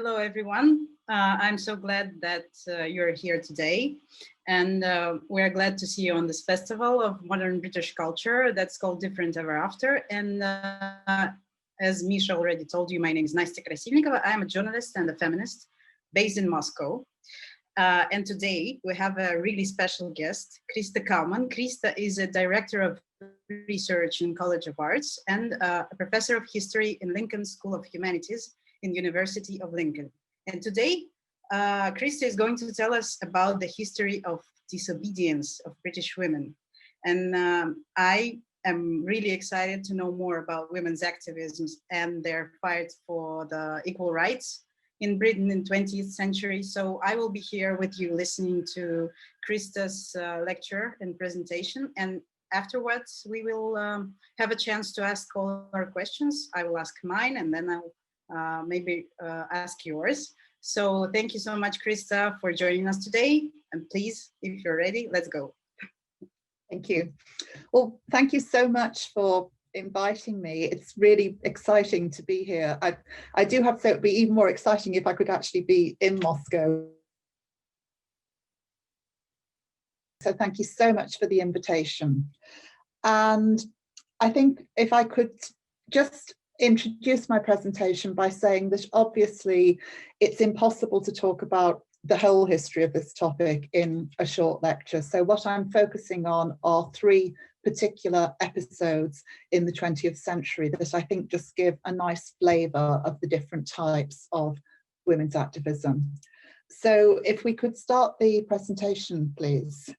Hello, everyone. I'm so glad that you're here today. And we're glad to see you on this festival of modern British culture that's called Different Ever After. And as Misha already told you, my name is Nastya Krasivnikova. I'm a journalist and a feminist based in Moscow. And today we have a really special guest, Kriста Kauman. Kriста is a director of research in College of Arts and a professor of history in Lincoln School of Humanities in University of Lincoln. And today, Kriста is going to tell us about the history of disobedience of British women. And I am really excited to know more about women's activisms and their fight for the equal rights in Britain in 20th century. So I will be here with you listening to Krista's lecture and presentation. And afterwards, we will have a chance to ask all our questions. I will ask mine and then I'll maybe ask yours. So thank you so much, Krista, for joining us today. And please, if you're ready, let's go. Thank you. Well, thank you so much for inviting me. It's really exciting to be here. I do have to say it would be even more exciting if I could actually be in Moscow. So thank you so much for the invitation. And I think if I could just introduce my presentation by saying that obviously it's impossible to talk about the whole history of this topic in a short lecture. So what I'm focusing on are three particular episodes in the 20th century that I think just give a nice flavour of the different types of women's activism. So if we could start the presentation, please.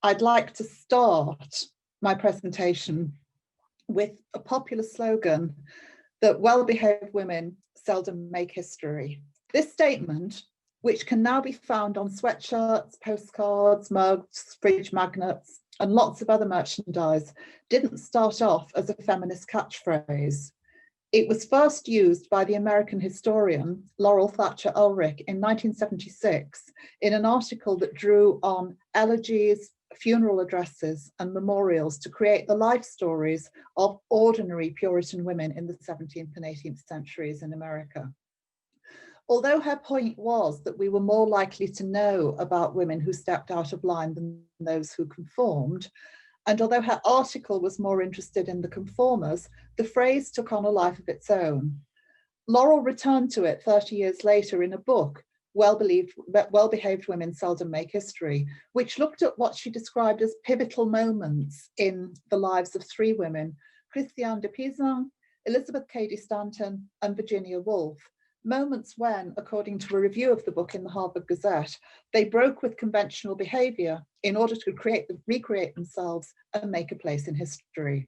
I'd like to start my presentation with a popular slogan that well-behaved women seldom make history. This statement, which can now be found on sweatshirts, postcards, mugs, fridge magnets, and lots of other merchandise, didn't start off as a feminist catchphrase. It was first used by the American historian Laurel Thatcher Ulrich in 1976 in an article that drew on elegies, funeral addresses and memorials to create the life stories of ordinary Puritan women in the 17th and 18th centuries in America. Although her point was that we were more likely to know about women who stepped out of line than those who conformed, and although her article was more interested in the conformers, the phrase took on a life of its own. Laurel returned to it 30 years later in a book, Well-Behaved Women Seldom Make History, which looked at what she described as pivotal moments in the lives of three women, Christiane de Pizan, Elizabeth Cady Stanton, and Virginia Woolf. Moments when, according to a review of the book in the Harvard Gazette, they broke with conventional behaviour in order to recreate themselves and make a place in history.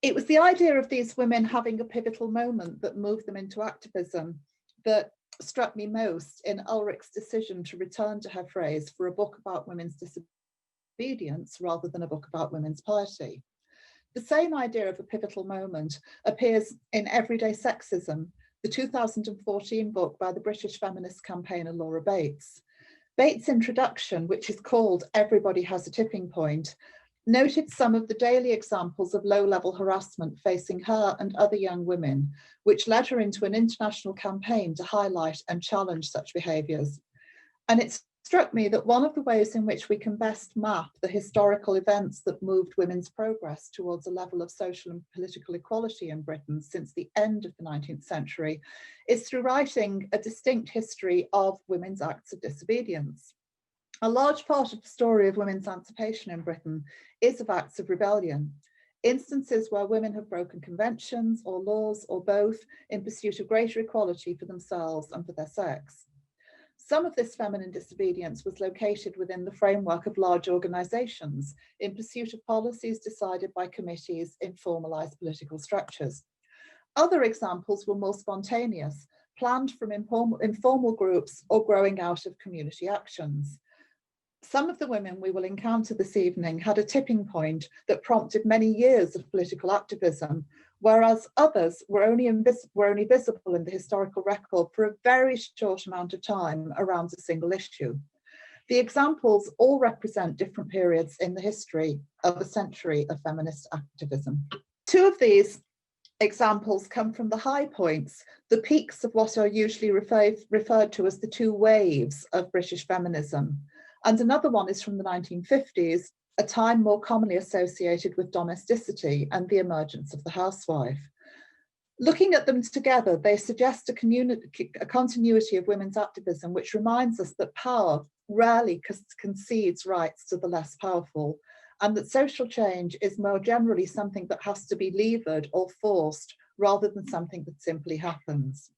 It was the idea of these women having a pivotal moment that moved them into activism that struck me most in Ulrich's decision to return to her phrase for a book about women's disobedience rather than a book about women's piety. The same idea of a pivotal moment appears in Everyday Sexism, the 2014 book by the British feminist campaigner Laura Bates. Bates' introduction, which is called Everybody Has a Tipping Point, noted some of the daily examples of low-level harassment facing her and other young women, which led her into an international campaign to highlight and challenge such behaviours. And it struck me that one of the ways in which we can best map the historical events that moved women's progress towards a level of social and political equality in Britain since the end of the 19th century is through writing a distinct history of women's acts of disobedience. A large part of the story of women's emancipation in Britain is of acts of rebellion, instances where women have broken conventions or laws or both in pursuit of greater equality for themselves and for their sex. Some of this feminine disobedience was located within the framework of large organisations in pursuit of policies decided by committees in formalised political structures. Other examples were more spontaneous, planned from informal groups or growing out of community actions. Some of the women we will encounter this evening had a tipping point that prompted many years of political activism, whereas others were only visible in the historical record for a very short amount of time around a single issue. The examples all represent different periods in the history of a century of feminist activism. Two of these examples come from the high points, the peaks of what are usually referred to as the two waves of British feminism. And another one is from the 1950s, a time more commonly associated with domesticity and the emergence of the housewife. Looking at them together, they suggest a continuity of women's activism, which reminds us that power rarely concedes rights to the less powerful, and that social change is more generally something that has to be levered or forced rather than something that simply happens.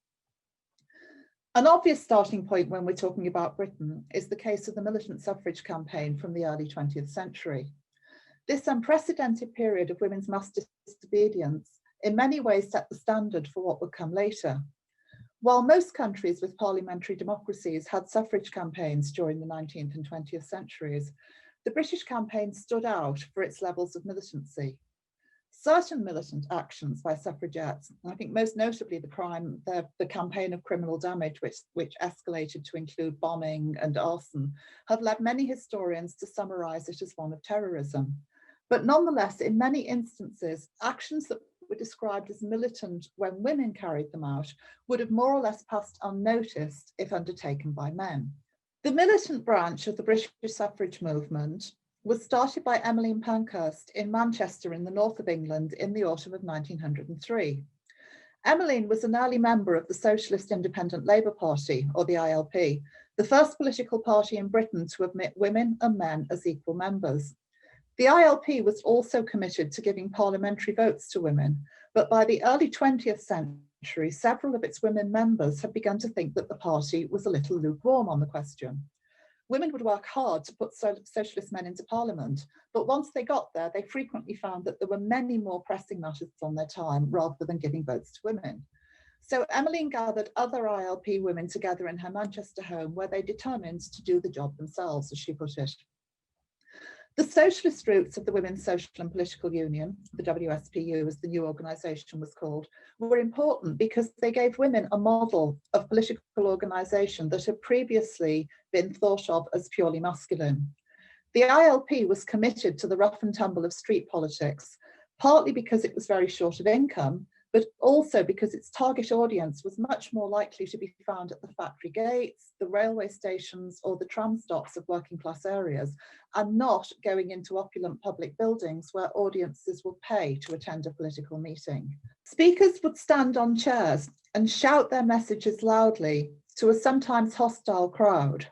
An obvious starting point when we're talking about Britain is the case of the militant suffrage campaign from the early 20th century. This unprecedented period of women's mass disobedience in many ways set the standard for what would come later. While most countries with parliamentary democracies had suffrage campaigns during the 19th and 20th centuries, the British campaign stood out for its levels of militancy. Certain militant actions by suffragettes, I think most notably the campaign of criminal damage, which escalated to include bombing and arson, have led many historians to summarise it as one of terrorism. But nonetheless, in many instances, actions that were described as militant when women carried them out would have more or less passed unnoticed if undertaken by men. The militant branch of the British suffrage movement was started by Emmeline Pankhurst in Manchester in the north of England in the autumn of 1903. Emmeline was an early member of the Socialist Independent Labour Party, or the ILP, the first political party in Britain to admit women and men as equal members. The ILP was also committed to giving parliamentary votes to women, but by the early 20th century, several of its women members had begun to think that the party was a little lukewarm on the question. Women would work hard to put socialist men into parliament, but once they got there, they frequently found that there were many more pressing matters on their time rather than giving votes to women. So Emmeline gathered other ILP women together in her Manchester home, where they determined to do the job themselves, as she put it. The socialist roots of the Women's Social and Political Union, the WSPU as the new organisation was called, were important because they gave women a model of political organisation that had previously been thought of as purely masculine. The ILP was committed to the rough and tumble of street politics, partly because it was very short of income, but also because its target audience was much more likely to be found at the factory gates, the railway stations, or the tram stops of working class areas, and not going into opulent public buildings where audiences would pay to attend a political meeting. Speakers would stand on chairs and shout their messages loudly to a sometimes hostile crowd.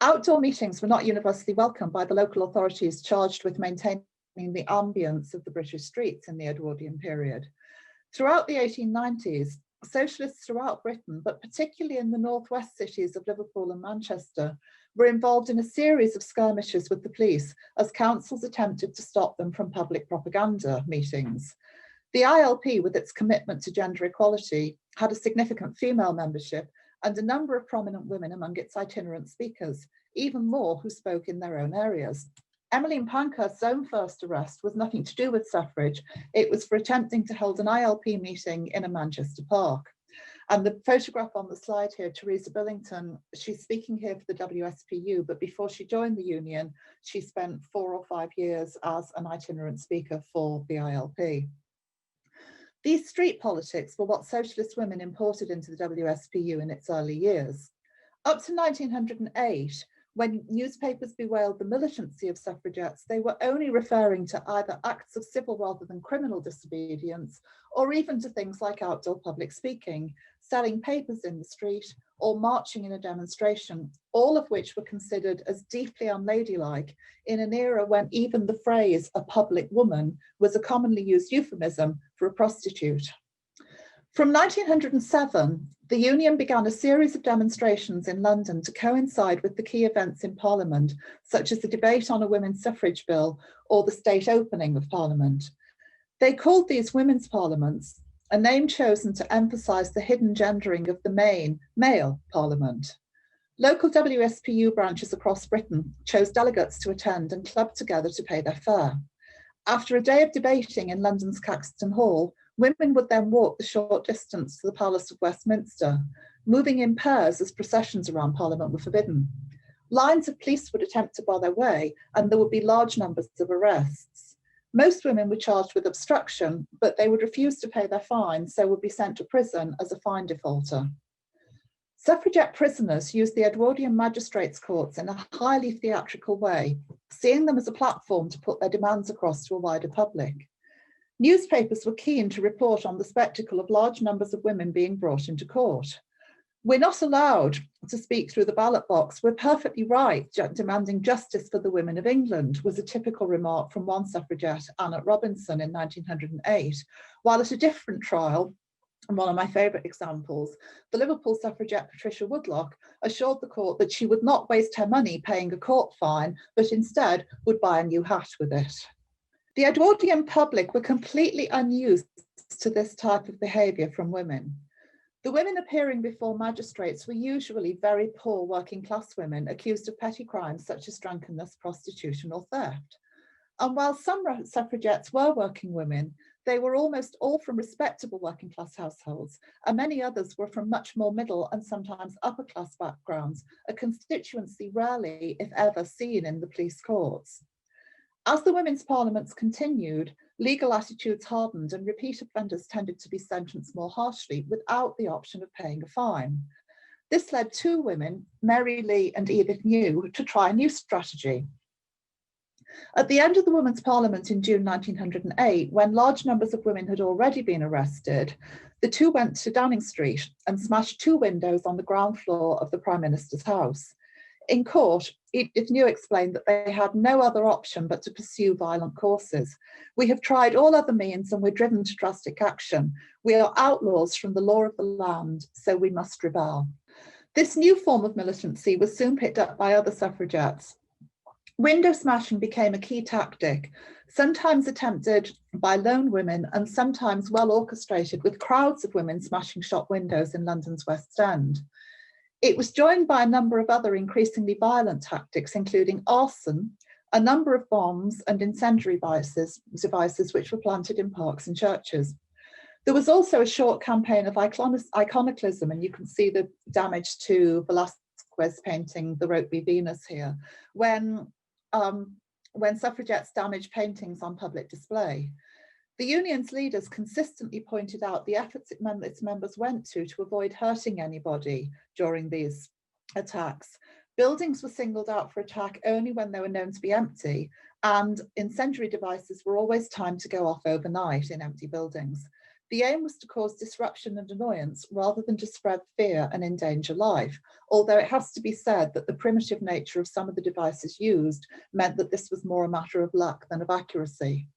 Outdoor meetings were not universally welcomed by the local authorities charged with maintaining the ambience of the British streets in the Edwardian period. Throughout the 1890s, socialists throughout Britain, but particularly in the northwest cities of Liverpool and Manchester, were involved in a series of skirmishes with the police as councils attempted to stop them from public propaganda meetings. The ILP, with its commitment to gender equality, had a significant female membership and a number of prominent women among its itinerant speakers, even more who spoke in their own areas. Emmeline Pankhurst's own first arrest was nothing to do with suffrage. It was for attempting to hold an ILP meeting in a Manchester park. And the photograph on the slide here, Theresa Billington, she's speaking here for the WSPU, but before she joined the union, she spent 4 or 5 years as an itinerant speaker for the ILP. These street politics were what socialist women imported into the WSPU in its early years. Up to 1908, when newspapers bewailed the militancy of suffragettes, they were only referring to either acts of civil rather than criminal disobedience, or even to things like outdoor public speaking, selling papers in the street, or marching in a demonstration, all of which were considered as deeply unladylike in an era when even the phrase "a public woman" was a commonly used euphemism for a prostitute. From 1907, the Union began a series of demonstrations in London to coincide with the key events in Parliament, such as the debate on a women's suffrage bill or the state opening of Parliament. They called these women's parliaments, a name chosen to emphasise the hidden gendering of the main male Parliament. Local WSPU branches across Britain chose delegates to attend and clubbed together to pay their fare. After a day of debating in London's Caxton Hall, women would then walk the short distance to the Palace of Westminster, moving in pairs as processions around Parliament were forbidden. Lines of police would attempt to bar their way, and there would be large numbers of arrests. Most women were charged with obstruction, but they would refuse to pay their fines, so would be sent to prison as a fine defaulter. Suffragette prisoners used the Edwardian magistrates' courts in a highly theatrical way, seeing them as a platform to put their demands across to a wider public. Newspapers were keen to report on the spectacle of large numbers of women being brought into court. "We're not allowed to speak through the ballot box. We're perfectly right, demanding justice for the women of England," was a typical remark from one suffragette, Anna Robinson, in 1908, while at a different trial, and one of my favourite examples, the Liverpool suffragette Patricia Woodlock assured the court that she would not waste her money paying a court fine, but instead would buy a new hat with it. The Edwardian public were completely unused to this type of behaviour from women. The women appearing before magistrates were usually very poor working class women accused of petty crimes such as drunkenness, prostitution or theft. And while some suffragettes were working women, they were almost all from respectable working class households, and many others were from much more middle and sometimes upper class backgrounds, a constituency rarely, if ever, seen in the police courts. As the women's parliaments continued, legal attitudes hardened and repeat offenders tended to be sentenced more harshly without the option of paying a fine. This led two women, Mary Lee and Edith New, to try a new strategy. At the end of the Women's Parliament in June 1908, when large numbers of women had already been arrested, the two went to Downing Street and smashed two windows on the ground floor of the Prime Minister's house. In court, Edith New explained that they had no other option but to pursue violent courses. "We have tried all other means and we're driven to drastic action. We are outlaws from the law of the land, so we must rebel." This new form of militancy was soon picked up by other suffragettes. Window smashing became a key tactic, sometimes attempted by lone women and sometimes well orchestrated with crowds of women smashing shop windows in London's West End. It was joined by a number of other increasingly violent tactics, including arson, a number of bombs and incendiary devices which were planted in parks and churches. There was also a short campaign of iconoclasm, and you can see the damage to Velasquez painting The Rokeby Venus here, when suffragettes damaged paintings on public display. The union's leaders consistently pointed out the efforts its members went to avoid hurting anybody during these attacks. Buildings were singled out for attack only when they were known to be empty, and incendiary devices were always timed to go off overnight in empty buildings. The aim was to cause disruption and annoyance rather than to spread fear and endanger life, although it has to be said that the primitive nature of some of the devices used meant that this was more a matter of luck than of accuracy.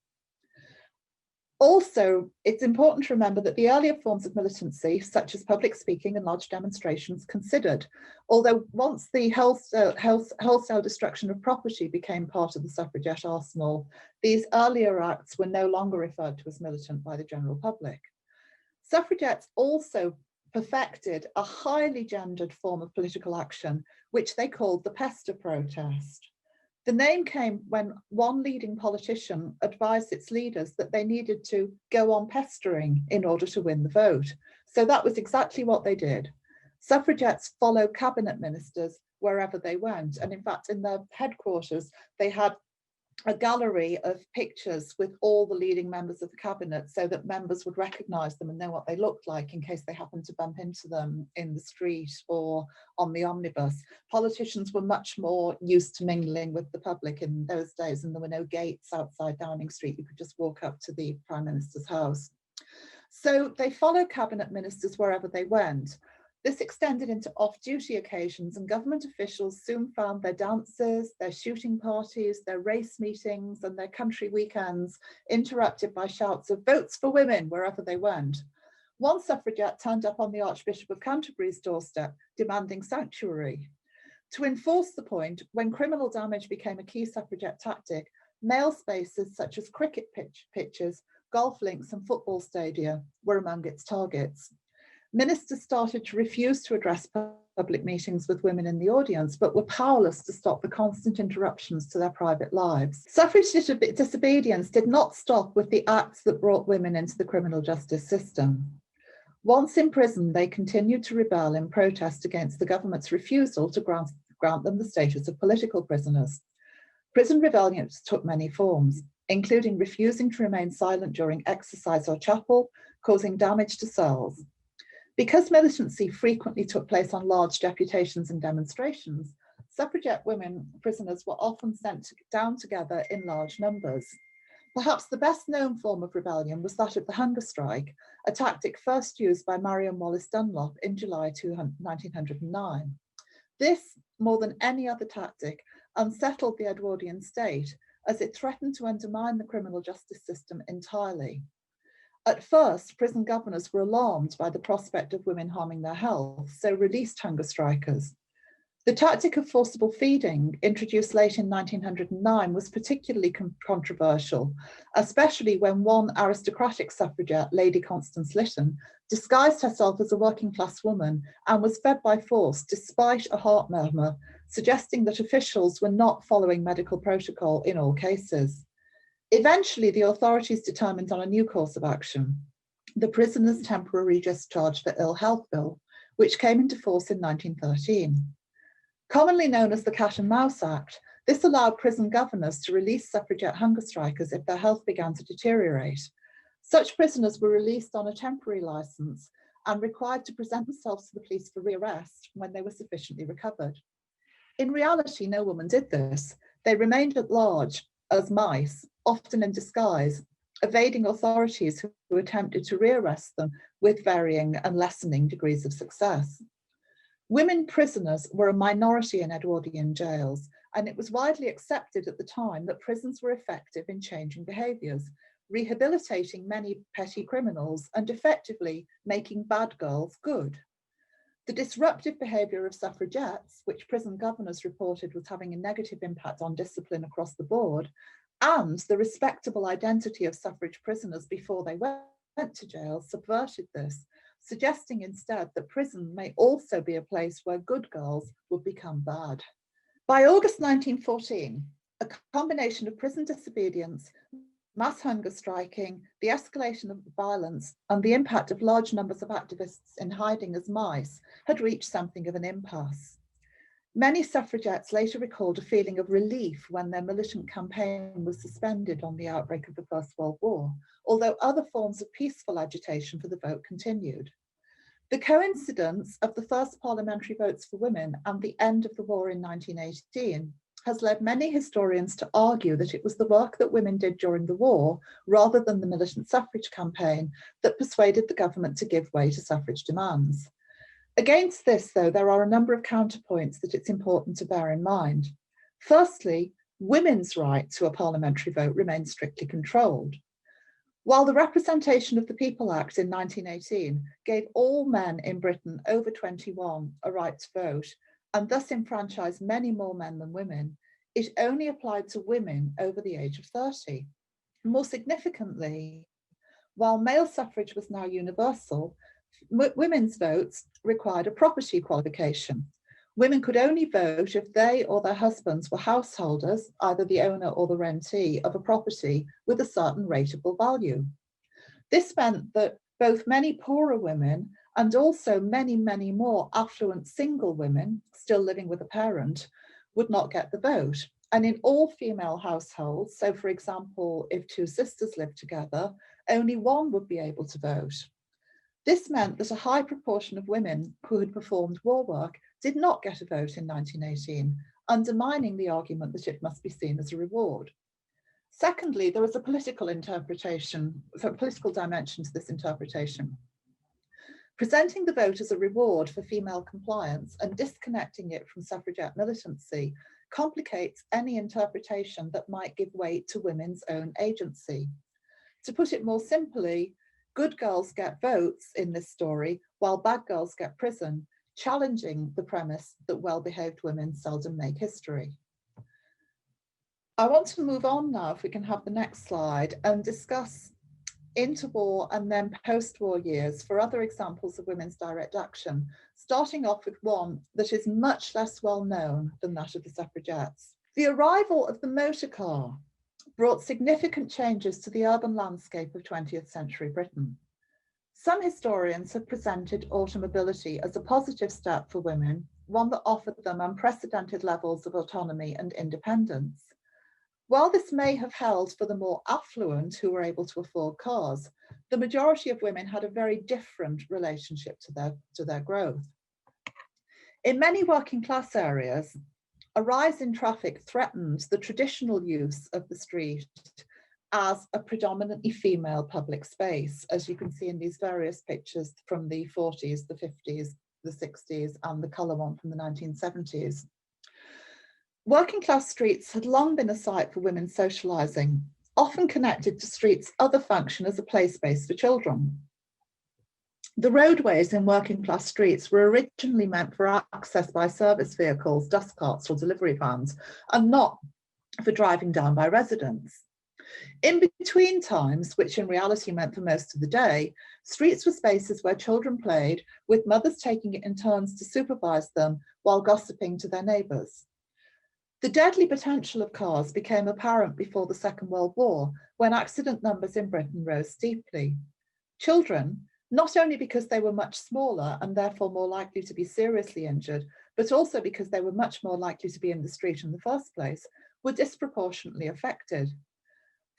Also, it's important to remember that the earlier forms of militancy, such as public speaking and large demonstrations, considered, although once the wholesale destruction of property became part of the suffragette arsenal, these earlier acts were no longer referred to as militant by the general public. Suffragettes also perfected a highly gendered form of political action, which they called the pester protest. The name came when one leading politician advised its leaders that they needed to go on pestering in order to win the vote. So that was exactly what they did. Suffragettes followed cabinet ministers wherever they went. And in fact, in their headquarters, they had a gallery of pictures with all the leading members of the cabinet so that members would recognise them and know what they looked like in case they happened to bump into them in the street or on the omnibus. Politicians were much more used to mingling with the public in those days, and there were no gates outside Downing Street. You could just walk up to the Prime Minister's house. So they followed cabinet ministers wherever they went. This extended into off-duty occasions, and government officials soon found their dances, their shooting parties, their race meetings, and their country weekends interrupted by shouts of "votes for women" wherever they went. One suffragette turned up on the Archbishop of Canterbury's doorstep demanding sanctuary. To enforce the point, when criminal damage became a key suffragette tactic, male spaces such as cricket pitches, golf links, and football stadia were among its targets. Ministers started to refuse to address public meetings with women in the audience, but were powerless to stop the constant interruptions to their private lives. Suffrage disobedience did not stop with the acts that brought women into the criminal justice system. Once in prison, they continued to rebel in protest against the government's refusal to grant them the status of political prisoners. Prison rebellions took many forms. including refusing to remain silent during exercise or chapel, causing damage to cells. Because militancy frequently took place on large deputations and demonstrations, suffragette women prisoners were often sent down together in large numbers. Perhaps the best known form of rebellion was that of the hunger strike, a tactic first used by Marion Wallace Dunlop in July 1909. This, more than any other tactic, unsettled the Edwardian state as it threatened to undermine the criminal justice system entirely. At first, prison governors were alarmed by the prospect of women harming their health, so released hunger strikers. The tactic of forcible feeding, introduced late in 1909, was particularly controversial, especially when one aristocratic suffragette, Lady Constance Lytton, disguised herself as a working-class woman and was fed by force despite a heart murmur, suggesting that officials were not following medical protocol in all cases. Eventually, the authorities determined on a new course of action, the Prisoners' Temporary Discharge for Ill Health Bill, which came into force in 1913. Commonly known as the Cat and Mouse Act, this allowed prison governors to release suffragette hunger strikers if their health began to deteriorate. Such prisoners were released on a temporary licence and required to present themselves to the police for rearrest when they were sufficiently recovered. In reality, no woman did this. They remained at large as mice, often in disguise, evading authorities who attempted to rearrest them with varying and lessening degrees of success. Women prisoners were a minority in Edwardian jails, and it was widely accepted at the time that prisons were effective in changing behaviours, rehabilitating many petty criminals and effectively making bad girls good. The disruptive behaviour of suffragettes, which prison governors reported was having a negative impact on discipline across the board, and the respectable identity of suffrage prisoners before they went to jail subverted this, suggesting instead that prison may also be a place where good girls would become bad. By August 1914, a combination of prison disobedience, mass hunger striking, the escalation of violence, and the impact of large numbers of activists in hiding as mice had reached something of an impasse. Many suffragettes later recalled a feeling of relief when their militant campaign was suspended on the outbreak of the First World War, although other forms of peaceful agitation for the vote continued. The coincidence of the first parliamentary votes for women and the end of the war in 1918 has led many historians to argue that it was the work that women did during the war, rather than the militant suffrage campaign, that persuaded the government to give way to suffrage demands. Against this, though, there are a number of counterpoints that it's important to bear in mind. Firstly, women's right to a parliamentary vote remains strictly controlled. While the Representation of the People Act in 1918 gave all men in Britain over 21 a right to vote, and thus enfranchised many more men than women, it only applied to women over the age of 30. More significantly, while male suffrage was now universal, women's votes required a property qualification. Women could only vote if they or their husbands were householders, either the owner or the rentee, of a property with a certain rateable value. This meant that both many poorer women and also many, many more affluent single women still living with a parent would not get the vote. And in all female households, so for example, if two sisters lived together, only one would be able to vote. This meant that a high proportion of women who had performed war work did not get a vote in 1918, undermining the argument that it must be seen as a reward. Secondly, there was a political interpretation, so a political dimension to this interpretation. Presenting the vote as a reward for female compliance and disconnecting it from suffragette militancy complicates any interpretation that might give weight to women's own agency. To put it more simply, good girls get votes in this story, while bad girls get prison, challenging the premise that well-behaved women seldom make history. I want to move on now, if we can have the next slide, and discuss interwar and then post-war years for other examples of women's direct action, starting off with one that is much less well known than that of the suffragettes. The arrival of the motor car brought significant changes to the urban landscape of 20th century Britain. Some historians have presented automobility as a positive step for women, one that offered them unprecedented levels of autonomy and independence. While this may have held for the more affluent who were able to afford cars, the majority of women had a very different relationship to their growth. In many working class areas, a rise in traffic threatened the traditional use of the street as a predominantly female public space, as you can see in these various pictures from the 40s, the 50s, the 60s, and the colour one from the 1970s. Working class streets had long been a site for women socialising, often connected to streets' other function as a play space for children. The roadways in working class streets were originally meant for access by service vehicles, dust carts or delivery vans, and not for driving down by residents. In between times, which in reality meant for most of the day, streets were spaces where children played, with mothers taking it in turns to supervise them while gossiping to their neighbours. The deadly potential of cars became apparent before the Second World War, when accident numbers in Britain rose steeply. Children, not only because they were much smaller and therefore more likely to be seriously injured, but also because they were much more likely to be in the street in the first place, were disproportionately affected.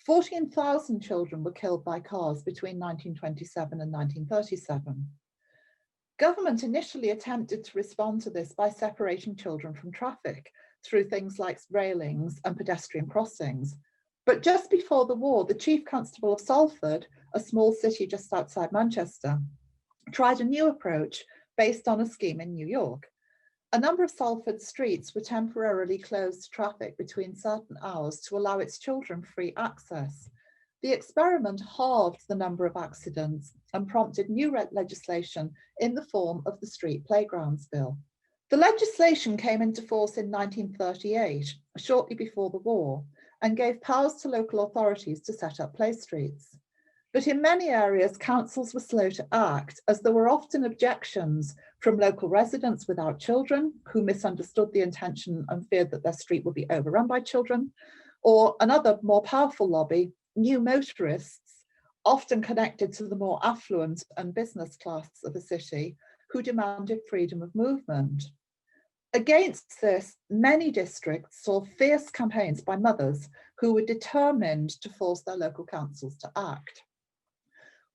14,000 children were killed by cars between 1927 and 1937. Government initially attempted to respond to this by separating children from traffic through things like railings and pedestrian crossings. But just before the war, the Chief Constable of Salford, a small city just outside Manchester, tried a new approach based on a scheme in New York. A number of Salford's streets were temporarily closed to traffic between certain hours to allow its children free access. The experiment halved the number of accidents and prompted new legislation in the form of the Street Playgrounds Bill. The legislation came into force in 1938, shortly before the war, and gave powers to local authorities to set up play streets. But in many areas, councils were slow to act, as there were often objections from local residents without children who misunderstood the intention and feared that their street would be overrun by children, or another more powerful lobby, new motorists, often connected to the more affluent and business class of a city, who demanded freedom of movement. Against this, many districts saw fierce campaigns by mothers who were determined to force their local councils to act.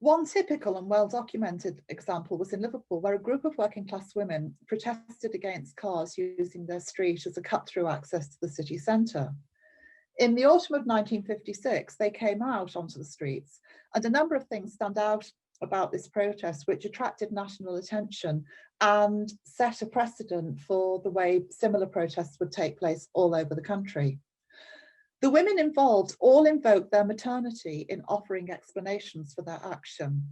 One typical and well-documented example was in Liverpool, where a group of working class women protested against cars using their street as a cut-through access to the city centre. In the autumn of 1956, they came out onto the streets, and a number of things stand out about this protest, which attracted national attention and set a precedent for the way similar protests would take place all over the country. The women involved all invoked their maternity in offering explanations for their action.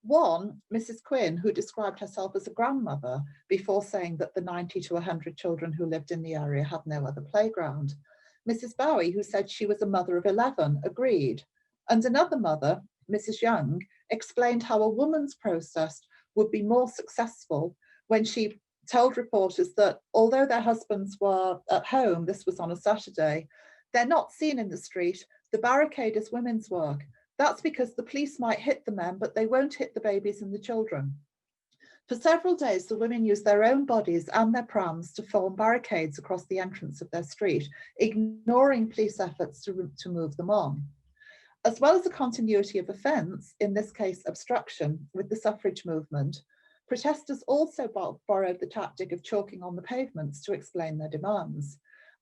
One, Mrs. Quinn, who described herself as a grandmother before saying that the 90 to 100 children who lived in the area had no other playground. Mrs. Bowie, who said she was a mother of 11, agreed. And another mother, Mrs. Young, explained how a woman's protest would be more successful when she told reporters that although their husbands were at home, this was on a Saturday, they're not seen in the street. The barricade is women's work. That's because the police might hit the men, but they won't hit the babies and the children. For several days, the women used their own bodies and their prams to form barricades across the entrance of their street, ignoring police efforts to move them on. As well as a continuity of offence, in this case obstruction, with the suffrage movement, protesters also borrowed the tactic of chalking on the pavements to explain their demands.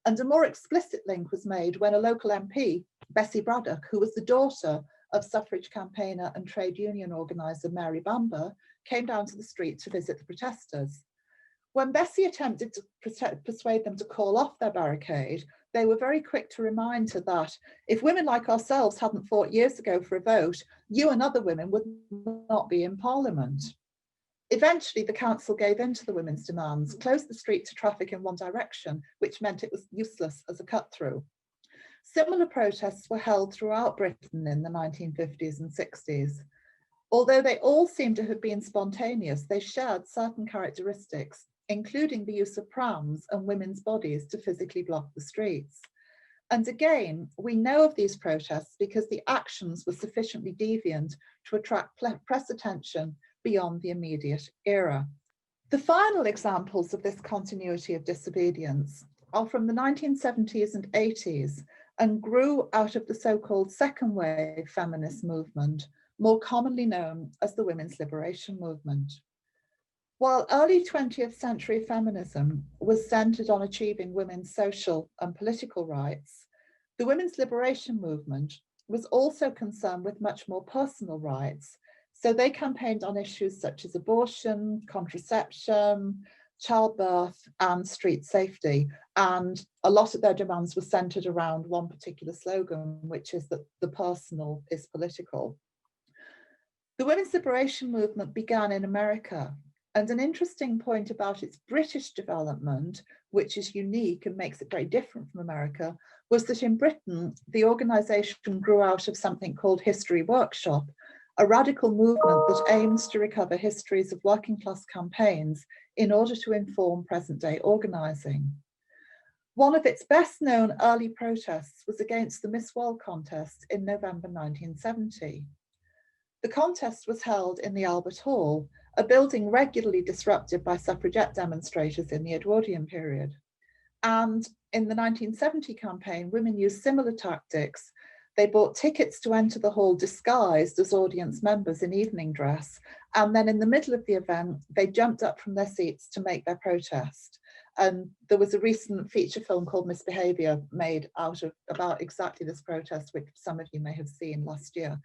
And a more explicit link was made when a local MP, Bessie Braddock, who was the daughter of suffrage campaigner and trade union organiser Mary Bamber, came down to the street to visit the protesters. When Bessie attempted to persuade them to call off their barricade, they were very quick to remind her that if women like ourselves hadn't fought years ago for a vote, you and other women would not be in Parliament. Eventually, the council gave in to the women's demands, closed the street to traffic in one direction, which meant it was useless as a cut-through. Similar protests were held throughout Britain in the 1950s and 60s. Although they all seem to have been spontaneous, they shared certain characteristics, including the use of prams and women's bodies to physically block the streets. And again, we know of these protests because the actions were sufficiently deviant to attract press attention beyond the immediate era. The final examples of this continuity of disobedience are from the 1970s and 80s, and grew out of the so-called second wave feminist movement, more commonly known as the women's liberation movement. While early 20th century feminism was centered on achieving women's social and political rights, the women's liberation movement was also concerned with much more personal rights. So they campaigned on issues such as abortion, contraception, childbirth, and street safety. And a lot of their demands were centered around one particular slogan, which is that the personal is political. The women's liberation movement began in America. And an interesting point about its British development, which is unique and makes it very different from America, was that in Britain, the organisation grew out of something called History Workshop, a radical movement that aims to recover histories of working class campaigns in order to inform present day organising. One of its best known early protests was against the Miss World contest in November 1970. The contest was held in the Albert Hall, a building regularly disrupted by suffragette demonstrators in the Edwardian period. And in the 1970 campaign, women used similar tactics. They bought tickets to enter the hall disguised as audience members in evening dress. And then in the middle of the event, they jumped up from their seats to make their protest. And there was a recent feature film called Misbehaviour made out of about exactly this protest, which some of you may have seen last year.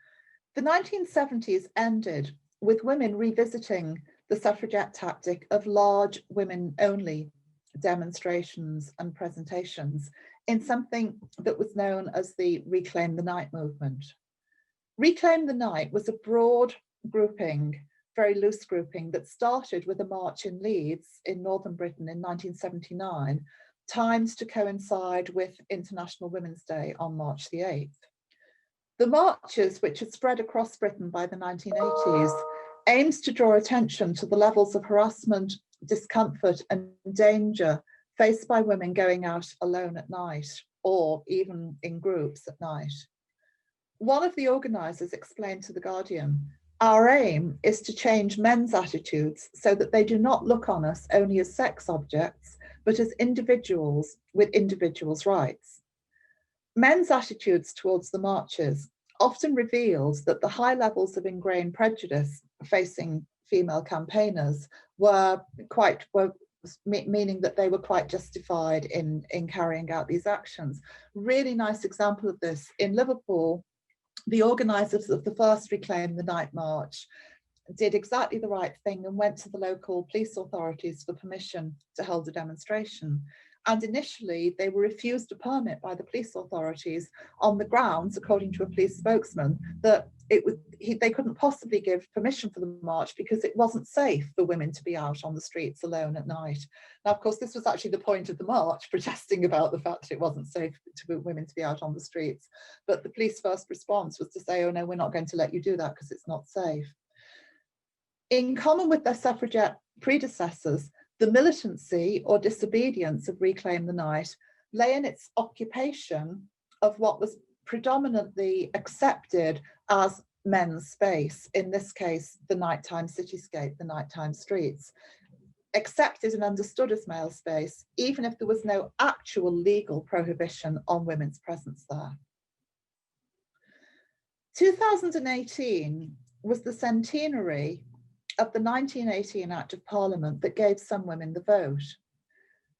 The 1970s ended with women revisiting the suffragette tactic of large women-only demonstrations and presentations in something that was known as the Reclaim the Night movement. Reclaim the Night was a broad grouping, very loose grouping, that started with a march in Leeds in northern Britain in 1979, timed to coincide with International Women's Day on March the 8th. The marches, which had spread across Britain by the 1980s, aims to draw attention to the levels of harassment, discomfort, and danger faced by women going out alone at night, or even in groups at night. One of the organisers explained to The Guardian, "Our aim is to change men's attitudes so that they do not look on us only as sex objects, but as individuals with individuals' rights." Men's attitudes towards the marches often revealed that the high levels of ingrained prejudice facing female campaigners meaning that they were quite justified in carrying out these actions. Really nice example of this. In Liverpool, the organisers of the first Reclaim the Night march did exactly the right thing and went to the local police authorities for permission to hold a demonstration. And initially, they were refused a permit by the police authorities on the grounds, according to a police spokesman, that they couldn't possibly give permission for the march because it wasn't safe for women to be out on the streets alone at night. Now, of course, this was actually the point of the march, protesting about the fact that it wasn't safe for women to be out on the streets. But the police first response was to say, "Oh no, we're not going to let you do that because it's not safe." In common with their suffragette predecessors, the militancy or disobedience of Reclaim the Night lay in its occupation of what was predominantly accepted as men's space, in this case, the nighttime cityscape, the nighttime streets, accepted and understood as male space, even if there was no actual legal prohibition on women's presence there. 2018 was the centenary of the 1918 Act of Parliament that gave some women the vote.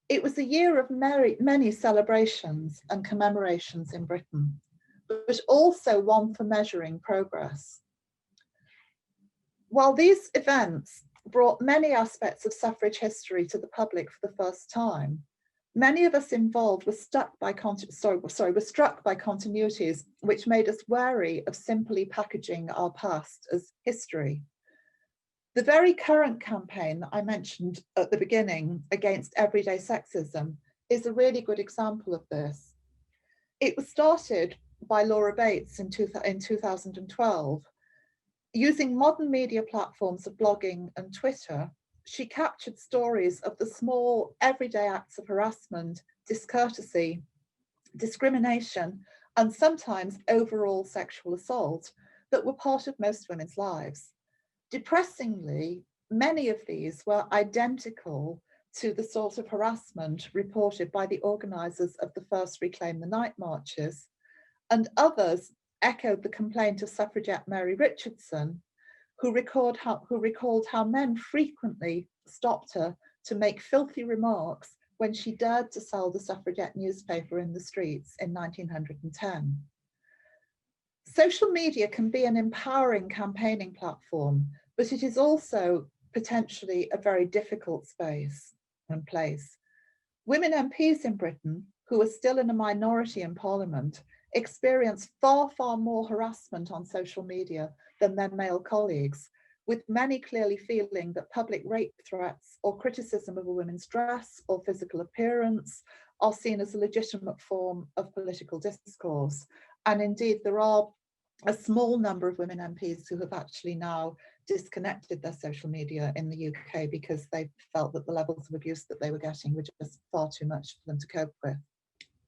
It was a year of many celebrations and commemorations in Britain, but also one for measuring progress. While these events brought many aspects of suffrage history to the public for the first time, many of us involved were struck by continuities which made us wary of simply packaging our past as history. The very current campaign that I mentioned at the beginning against everyday sexism is a really good example of this. It was started by Laura Bates in 2012. Using modern media platforms of blogging and Twitter, she captured stories of the small everyday acts of harassment, discourtesy, discrimination, and sometimes overall sexual assault that were part of most women's lives. Depressingly, many of these were identical to the sort of harassment reported by the organisers of the first Reclaim the Night marches, and others echoed the complaint of suffragette Mary Richardson, who recalled how men frequently stopped her to make filthy remarks when she dared to sell the suffragette newspaper in the streets in 1910. Social media can be an empowering campaigning platform, but it is also potentially a very difficult space and place. Women MPs in Britain, who are still in a minority in Parliament, experience far, far more harassment on social media than their male colleagues, with many clearly feeling that public rape threats or criticism of a woman's dress or physical appearance are seen as a legitimate form of political discourse. And indeed, there are a small number of women MPs who have actually now disconnected their social media in the UK because they felt that the levels of abuse that they were getting were just far too much for them to cope with.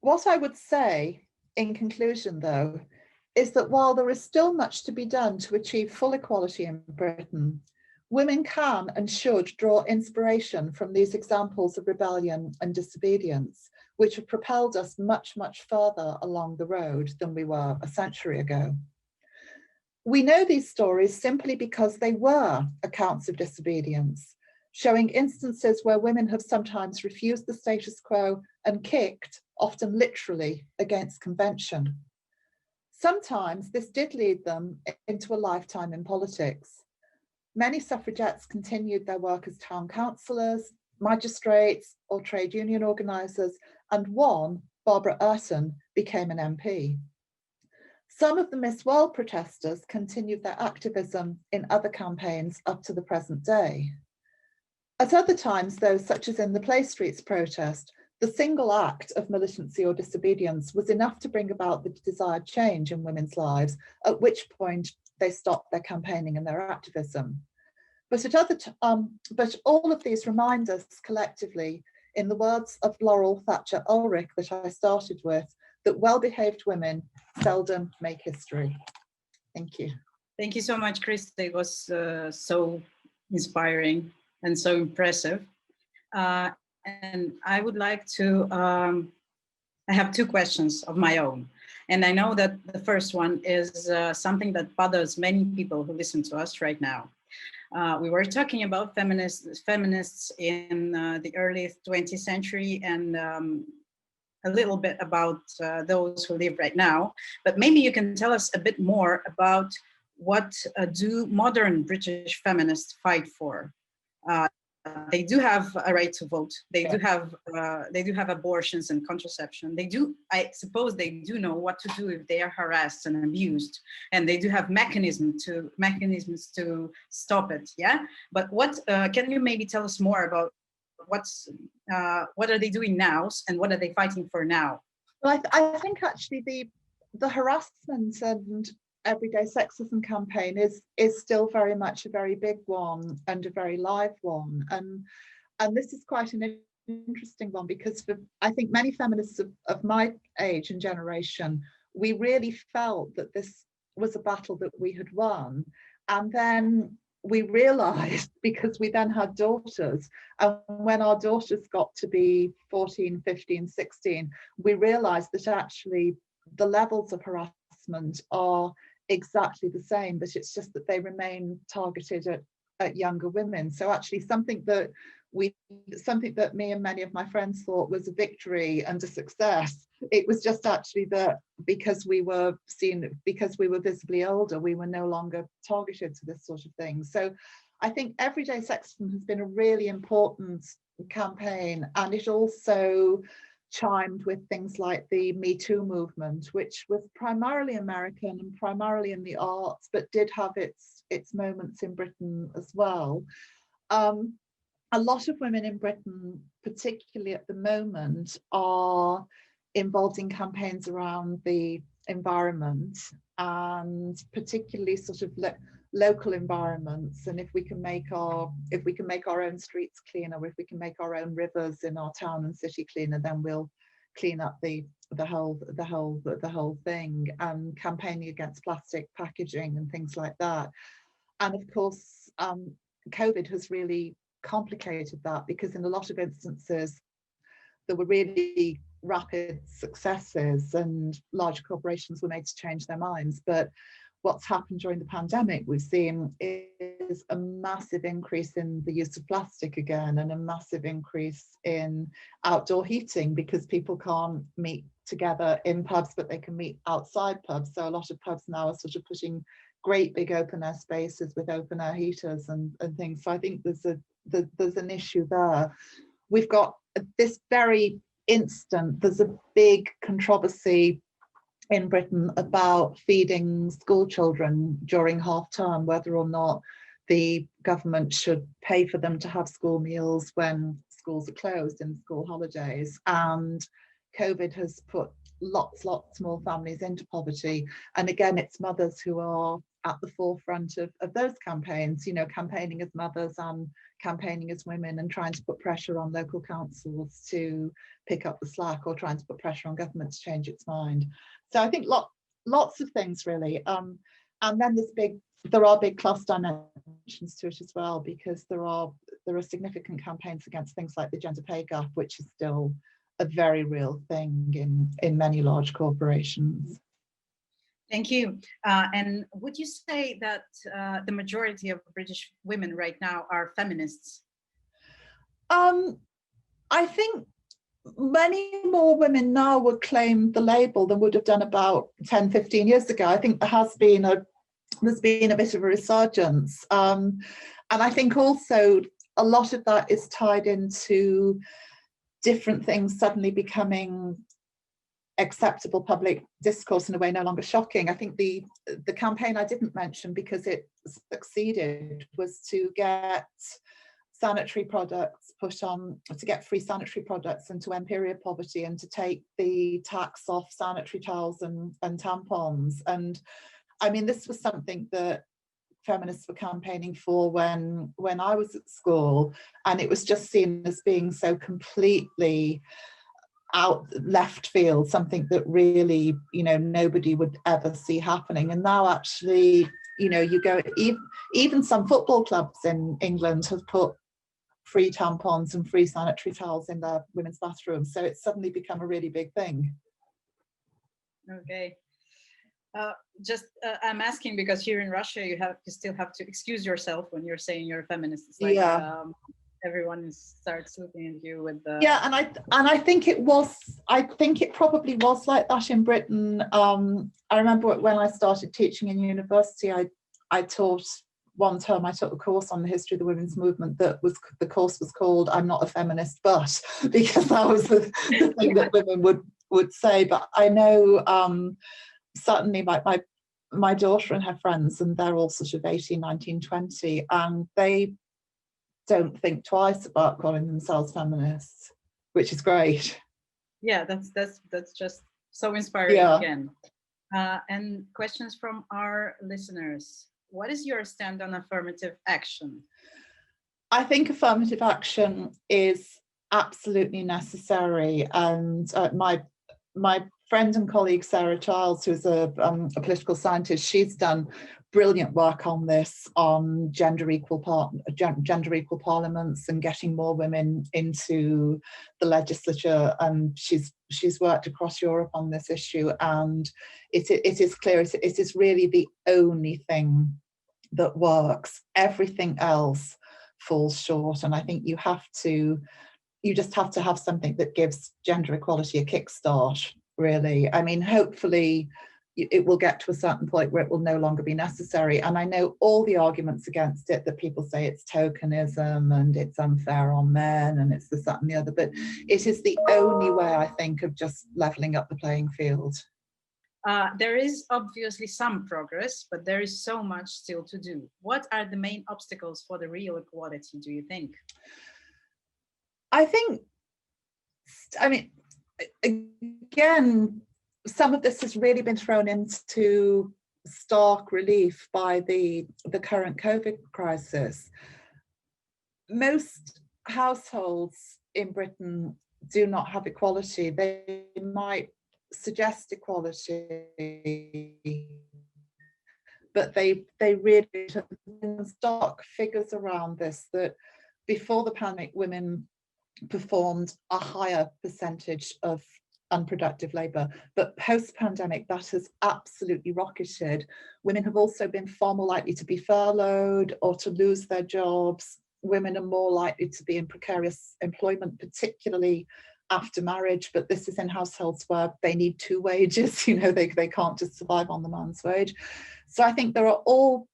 What I would say in conclusion, though, is that while there is still much to be done to achieve full equality in Britain, women can and should draw inspiration from these examples of rebellion and disobedience, which have propelled us much, much further along the road than we were a century ago. We know these stories simply because they were accounts of disobedience, showing instances where women have sometimes refused the status quo and kicked, often literally, against convention. Sometimes this did lead them into a lifetime in politics. Many suffragettes continued their work as town councillors, magistrates, or trade union organisers, and one, Barbara Urton, became an MP. Some of the Miss World protesters continued their activism in other campaigns up to the present day. At other times, though, such as in the Play Streets protest, the single act of militancy or disobedience was enough to bring about the desired change in women's lives, at which point they stopped their campaigning and their activism. But all of these remind us collectively, in the words of Laurel Thatcher Ulrich that I started with, that well-behaved women seldom make history. Thank you. Thank you so much, Krista. It was so inspiring and so impressive. And I would like to, I have two questions of my own. And I know that the first one is something that bothers many people who listen to us right now. We were talking about feminists in the early 20th century and a little bit about those who live right now, but maybe you can tell us a bit more about what do modern British feminists fight for? They do have a right to vote. They do have abortions and contraception. They do, I suppose, they do know what to do if they are harassed and abused, and they do have mechanisms to stop it. Yeah, but what can you maybe tell us more about what are they doing now and what are they fighting for now? Well, I think actually the harassment and everyday sexism campaign is still very much a very big one and a very live one, and this is quite an interesting one because I think many feminists of my age and generation, we really felt that this was a battle that we had won, and then we realized, because we then had daughters, and when our daughters got to be 14, 15, 16, we realized that actually the levels of harassment are exactly the same, but it's just that they remain targeted at younger women. So actually something that me and many of my friends thought was a victory and a success, it was just actually that because we were visibly older, we were no longer targeted to this sort of thing. So I think everyday sexism has been a really important campaign, and it also chimed with things like the Me Too movement, which was primarily American and primarily in the arts, but did have its moments in Britain as well. A lot of women in Britain, particularly at the moment, are involved in campaigns around the environment, and particularly sort of local environments. And if we can make our own streets cleaner, if we can make our own rivers in our town and city cleaner, then we'll clean up the whole thing. And campaigning against plastic packaging and things like that. And of course, COVID has really complicated that, because in a lot of instances there were really rapid successes and large corporations were made to change their minds. But what's happened during the pandemic, we've seen, is a massive increase in the use of plastic again, and a massive increase in outdoor heating, because people can't meet together in pubs, but they can meet outside pubs. So a lot of pubs now are sort of putting great big open air spaces with open air heaters and things. So I think there's an issue there. We've got this very instant, there's a big controversy in Britain about feeding school children during half term, whether or not the government should pay for them to have school meals when schools are closed in school holidays. And COVID has put lots more families into poverty. And again, it's mothers who are at the forefront of those campaigns, you know, campaigning as mothers and campaigning as women, and trying to put pressure on local councils to pick up the slack, or trying to put pressure on government to change its mind. So I think lots of things really. And then there are big class dimensions to it as well, because there are significant campaigns against things like the gender pay gap, which is still a very real thing in many large corporations. Thank you. And would you say that the majority of British women right now are feminists? I think many more women now would claim the label than would have done about 10, 15 years ago. I think there's been a bit of a resurgence. And I think also a lot of that is tied into different things suddenly becoming acceptable public discourse in a way no longer shocking. I think the campaign I didn't mention, because it succeeded, was to get sanitary products to get free sanitary products and to end period poverty, and to take the tax off sanitary towels and tampons. And I mean, this was something that feminists were campaigning for when I was at school, and it was just seen as being so completely out left field, something that really, you know, nobody would ever see happening. And now actually, you know, you go, even some football clubs in England have put free tampons and free sanitary towels in their women's bathrooms. So it's suddenly become a really big thing. Okay. I'm asking because here in Russia, you still have to excuse yourself when you're saying you're a feminist. It's like, yeah. Everyone starts looking at you with the... Yeah, and I think it probably was like that in Britain. I remember when I started teaching in university, I taught one term, I took a course on the history of the women's movement the course was called "I'm Not a Feminist, But," because that was the thing that women would say. But I know certainly my daughter and her friends, and they're all sort of 18, 19, 20, and they don't think twice about calling themselves feminists, which is great. Yeah, that's just so inspiring. Yeah. Again. And questions from our listeners. What is your stand on affirmative action? I think affirmative action is absolutely necessary, and my friend and colleague Sarah Childs, who's a political scientist, she's done brilliant work on this, on gender equal parliaments and getting more women into the legislature, and she's worked across Europe on this issue, and it is clear it is really the only thing that works. Everything else falls short, and I think you just have to have something that gives gender equality a kickstart, really. I mean, hopefully it will get to a certain point where it will no longer be necessary. And I know all the arguments against it, that people say it's tokenism and it's unfair on men and it's this, that and the other, but it is the only way, I think, of just levelling up the playing field. There is obviously some progress, but there is so much still to do. What are the main obstacles for the real equality, do you think? I mean, again, some of this has really been thrown into stark relief by the current COVID crisis. Most households in Britain do not have equality. They might suggest equality, but they really have stark figures around this, that before the pandemic, women performed a higher percentage of unproductive labour, but post-pandemic that has absolutely rocketed. Women have also been far more likely to be furloughed or to lose their jobs. Women are more likely to be in precarious employment, particularly after marriage, but this is in households where they need two wages, you know, they can't just survive on the man's wage. So I think there are all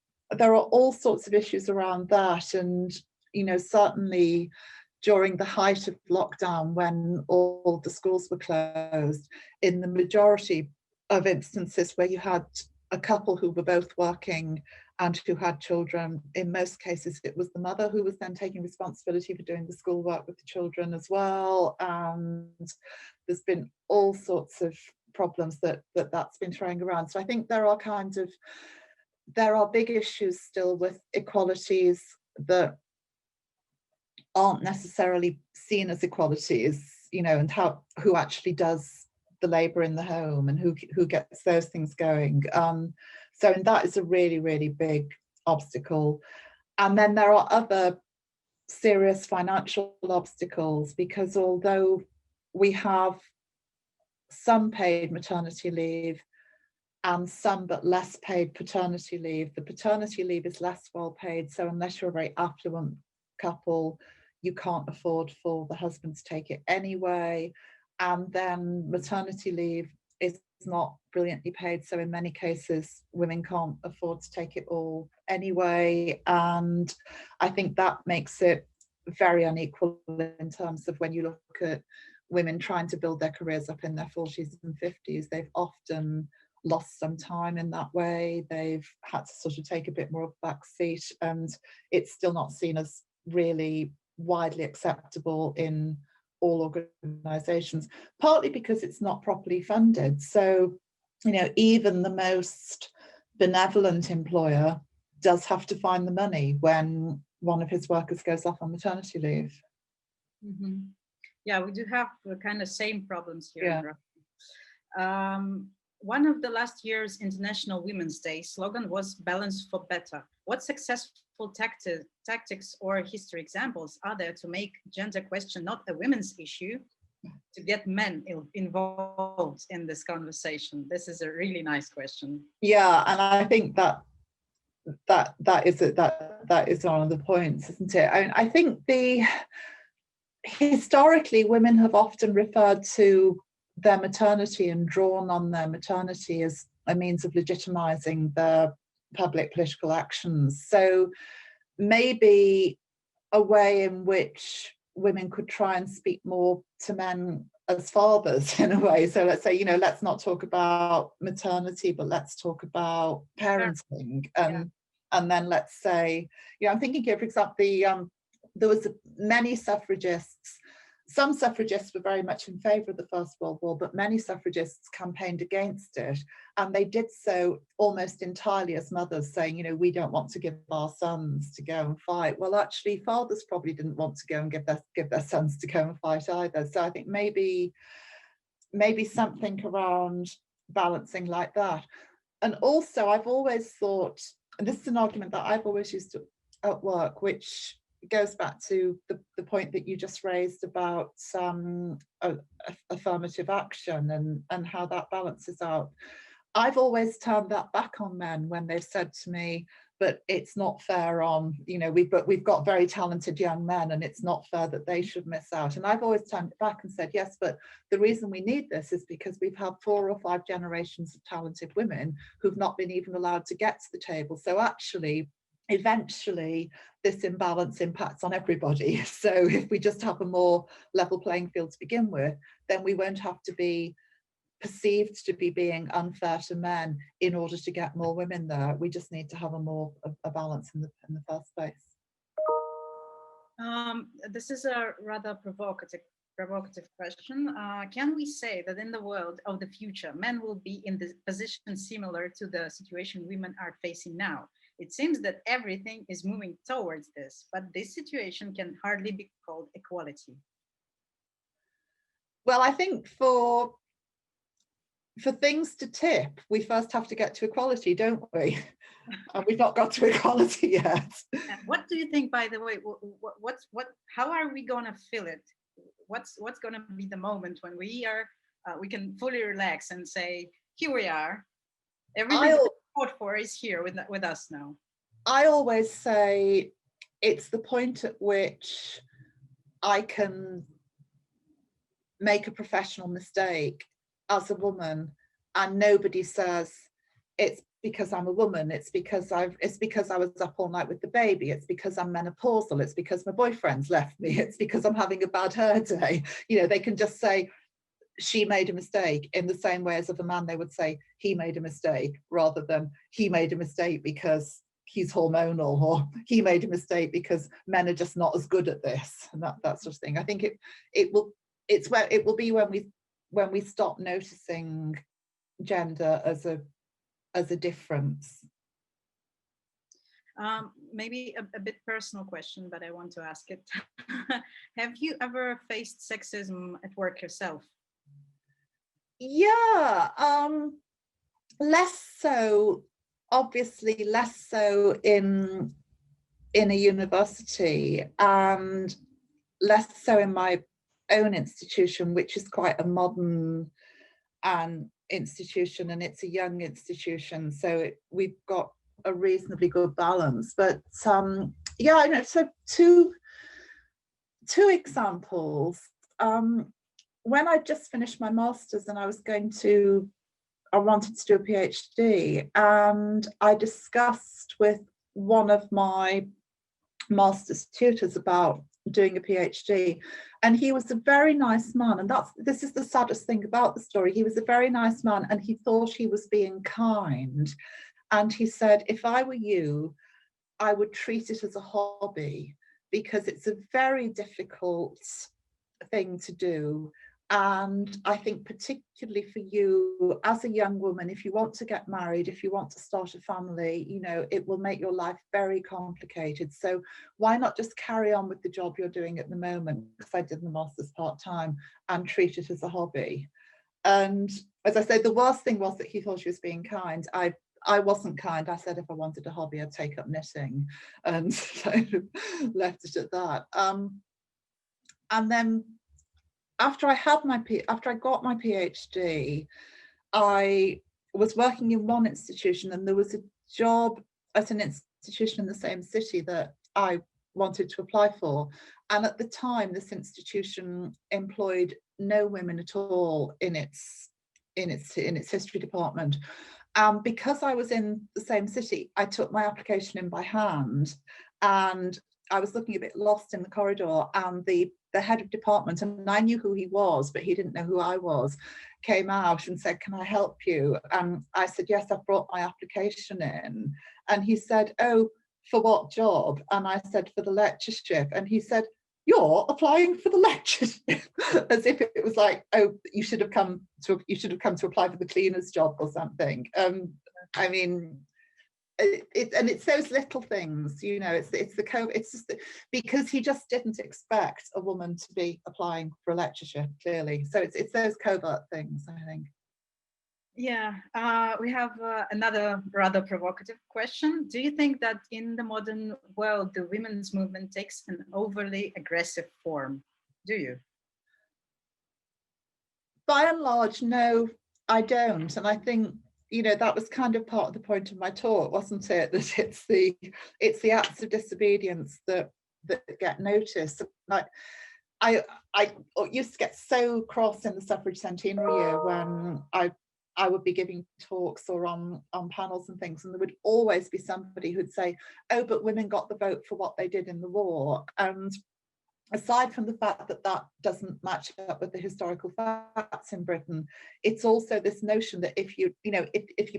sorts of issues around that. And, you know, certainly during the height of lockdown, when all the schools were closed, in the majority of instances where you had a couple who were both working and who had children, in most cases it was the mother who was then taking responsibility for doing the schoolwork with the children as well. And there's been all sorts of problems that's been throwing around. So I think there are big issues still with equalities that aren't necessarily seen as equalities, you know, and who actually does the labour in the home and who gets those things going. So and that is a really, really big obstacle. And then there are other serious financial obstacles, because although we have some paid maternity leave and some but less paid paternity leave, the paternity leave is less well paid. So unless you're a very affluent couple, you can't afford for the husband to take it anyway. And then maternity leave is not brilliantly paid. So in many cases, women can't afford to take it all anyway. And I think that makes it very unequal in terms of when you look at women trying to build their careers up in their 40s and 50s, they've often lost some time in that way. They've had to sort of take a bit more of a back seat, and it's still not seen as really widely acceptable in all organisations, partly because it's not properly funded. So, you know, even the most benevolent employer does have to find the money when one of his workers goes off on maternity leave. Mm-hmm. Yeah, we do have the kind of same problems here. Yeah. One of the last year's International Women's Day slogan was "Balance for Better." What successful tactics or history examples are there to make gender question not a women's issue, to get men involved in this conversation? This is a really nice question. Yeah, and I think that is one of the points, isn't it? I think historically women have often referred to their maternity and drawn on their maternity as a means of legitimizing their public political actions. So maybe a way in which women could try and speak more to men as fathers in a way. So let's say, you know, let's not talk about maternity, but let's talk about parenting. And then let's say, you know, I'm thinking here, for example, there was many suffragists. Some suffragists were very much in favour of the First World War, but many suffragists campaigned against it. And they did so almost entirely as mothers, saying, you know, we don't want to give our sons to go and fight. Well, actually, fathers probably didn't want to go and give their sons to go and fight either. So I think maybe something around balancing like that. And also, I've always thought, and this is an argument that I've always used at work, which goes back to the point that you just raised about affirmative action and how that balances out. I've always turned that back on men when they've said to me, but it's not fair on, you know, we've got very talented young men and it's not fair that they should miss out. And I've always turned it back and said, yes, but the reason we need this is because we've had 4 or 5 generations of talented women who've not been even allowed to get to the table. So actually, eventually this imbalance impacts on everybody. So if we just have a more level playing field to begin with, then we won't have to be perceived to be being unfair to men in order to get more women there. We just need to have a balance in the first place. This is a rather provocative question. Can we say that in the world of the future, men will be in the position similar to the situation women are facing now? It seems that everything is moving towards this, but this situation can hardly be called equality. Well, I think for for things to tip, we first have to get to equality, don't we? And we've not got to equality yet. And what do you think, by the way, how are we going to feel it? What's going to be the moment when we can fully relax and say, here we are, everything we fought for is here with us now? I always say it's the point at which I can make a professional mistake as a woman and nobody says it's because I'm a woman, it's because I was up all night with the baby, it's because I'm menopausal, it's because my boyfriend's left me, it's because I'm having a bad hair day. You know, they can just say she made a mistake, in the same way as of a man they would say he made a mistake, rather than he made a mistake because he's hormonal, or he made a mistake because men are just not as good at this, and that sort of thing. I think it will be when we stop noticing gender as a difference. Maybe a bit personal question, but I want to ask it. Have you ever faced sexism at work yourself? Yeah, less so, obviously less so in a university, and less so in my own institution, which is quite a modern institution, and it's a young institution, so we've got a reasonably good balance. But yeah, I know. So two examples. When I just finished my master's and I wanted to do a PhD, and I discussed with one of my master's tutors about doing a PhD, and he was a very nice man, and this is the saddest thing about the story. He was a very nice man, and he thought he was being kind, and he said, if I were you, I would treat it as a hobby, because it's a very difficult thing to do. And I think particularly for you as a young woman, if you want to get married, if you want to start a family, you know, it will make your life very complicated. So why not just carry on with the job you're doing at the moment, because I did the master's part-time, and treat it as a hobby. And as I said, the worst thing was that he thought she was being kind. I wasn't kind. I said if I wanted a hobby, I'd take up knitting, and so left it at that. And then after I got my PhD, I was working in one institution, and there was a job at an institution in the same city that I wanted to apply for. And at the time, this institution employed no women at all in its history department. Because I was in the same city, I took my application in by hand, and I was looking a bit lost in the corridor, and the head of department, and I knew who he was, but he didn't know who I was, came out and said, can I help you? And I said, yes, I've brought my application in. And he said, oh, for what job? And I said, for the lectureship. And he said, you're applying for the lectureship? As if it was like, oh, you should have come to apply for the cleaner's job or something. I mean, it's those little things, you know, it's just because he just didn't expect a woman to be applying for a lectureship, clearly. So it's those covert things, I think. Yeah, we have another rather provocative question. Do you think that in the modern world, the women's movement takes an overly aggressive form? Do you? By and large, no, I don't. And I think, you know, that was kind of part of the point of my talk, wasn't it? That it's the acts of disobedience that get noticed. Like, I used to get so cross in the suffrage centenary year when I would be giving talks or on panels and things, and there would always be somebody who'd say, oh, but women got the vote for what they did in the war. And aside from the fact that that doesn't match up with the historical facts in Britain, it's also this notion that if you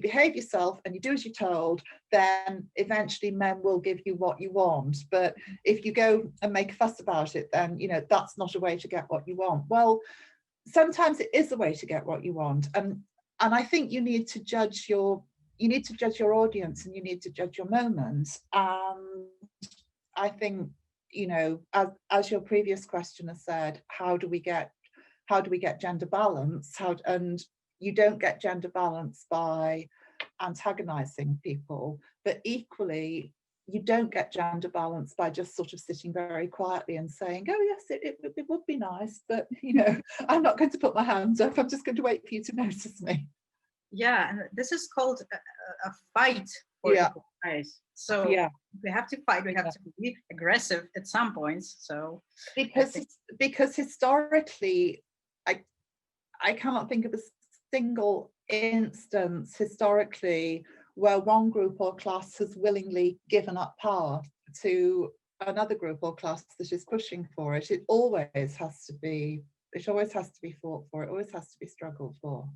behave yourself and you do as you're told, then eventually men will give you what you want. But if you go and make a fuss about it, then, you know, that's not a way to get what you want. Well, sometimes it is a way to get what you want. And I think you need to judge your audience, and you need to judge your moment. And I think, you know, as your previous questioner said, how do we get gender balance? And you don't get gender balance by antagonizing people, but equally you don't get gender balance by just sort of sitting very quietly and saying, oh yes, it would be nice, but you know, I'm not going to put my hands up, I'm just going to wait for you to notice me. Yeah, and this is called a fight for equal rights. So we have to fight, we have to be aggressive at some points. So because historically, I cannot think of a single instance historically where one group or class has willingly given up power to another group or class that is pushing for it. It always has to be fought for, it always has to be struggled for.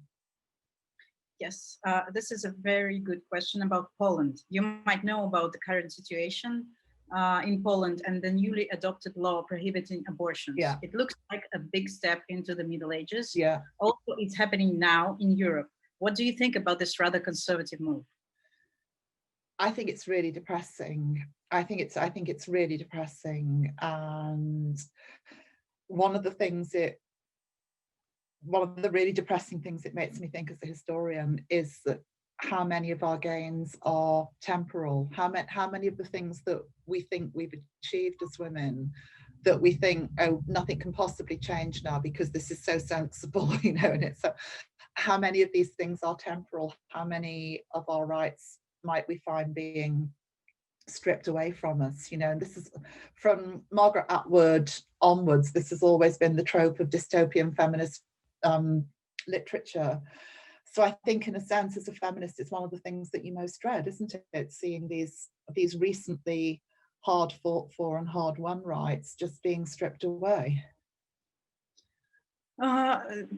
Yes, this is a very good question about Poland. You might know about the current situation in Poland and the newly adopted law prohibiting abortions. Yeah. It looks like a big step into the Middle Ages. Yeah. Also, it's happening now in Europe. What do you think about this rather conservative move? I think it's really depressing. I think it's really depressing. And one of the really depressing things it makes me think as a historian is that how many of our gains are temporal, how many of the things that we think we've achieved as women, that we think, oh, nothing can possibly change now because this is so sensible, you know, and it's so, how many of these things are temporal, how many of our rights might we find being stripped away from us, you know. And this is from Margaret Atwood onwards, this has always been the trope of dystopian feminist literature. So I think in a sense as a feminist it's one of the things that you most dread, isn't it, seeing these recently hard fought for and hard won rights just being stripped away.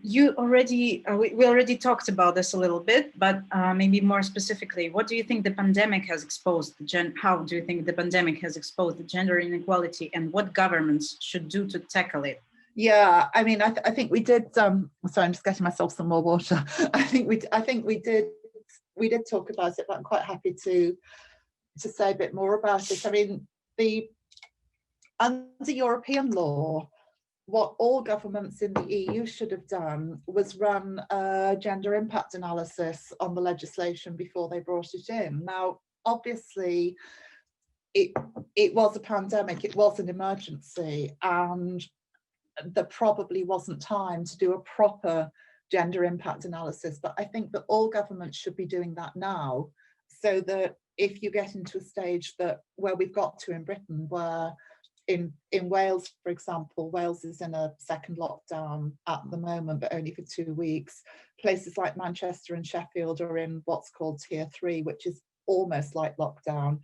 You already we already talked about this a little bit, but maybe more specifically, what do you think the pandemic has exposed how do you think the pandemic has exposed the gender inequality, and what governments should do to tackle it? Yeah, I mean, I think we did. Sorry, I'm just getting myself some more water. I think we did talk about it, but I'm quite happy to say a bit more about it. I mean, under European law, what all governments in the EU should have done was run a gender impact analysis on the legislation before they brought it in. Now, obviously, it was a pandemic, it was an emergency, and there probably wasn't time to do a proper gender impact analysis, but I think that all governments should be doing that now, so that if you get into a stage where we've got to in Britain, where in Wales, for example, Wales is in a second lockdown at the moment, but only for 2 weeks. Places like Manchester and Sheffield are in what's called Tier 3, which is almost like lockdown.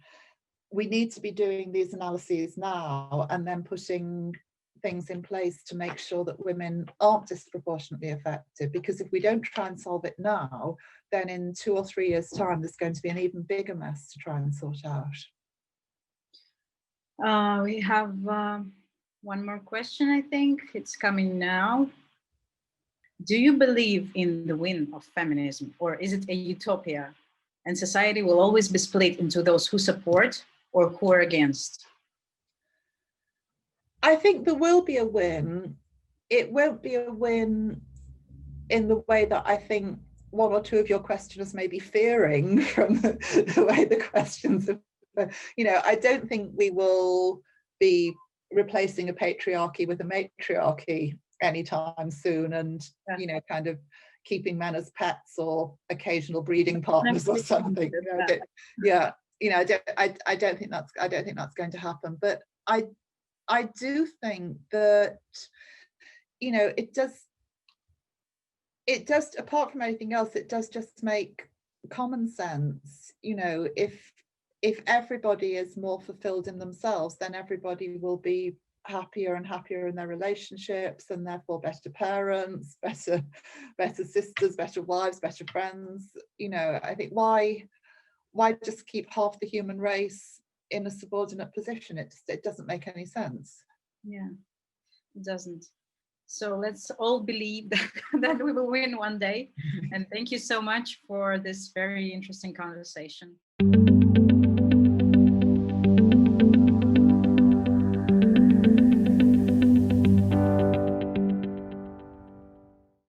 We need to be doing these analyses now and then putting things in place to make sure that women aren't disproportionately affected, because if we don't try and solve it now, then in 2 or 3 years' time there's going to be an even bigger mess to try and sort out. We have one more question, I think. It's coming now. Do you believe in the win of feminism, or is it a utopia and society will always be split into those who support or who are against? I think there will be a win. It won't be a win in the way that I think one or two of your questioners may be fearing from the way the questions have, you know, I don't think we will be replacing a patriarchy with a matriarchy anytime soon, and you know, kind of keeping men as pets or occasional breeding partners or something. Yeah, you know, I don't think that's going to happen. But I do think that, you know, it does, apart from anything else, it does just make common sense. You know, if everybody is more fulfilled in themselves, then everybody will be happier and happier in their relationships, and therefore better parents, better sisters, better wives, better friends. You know, I think why just keep half the human race in a subordinate position? It doesn't make any sense. Yeah, it doesn't. So let's all believe that we will win one day. And thank you so much for this very interesting conversation.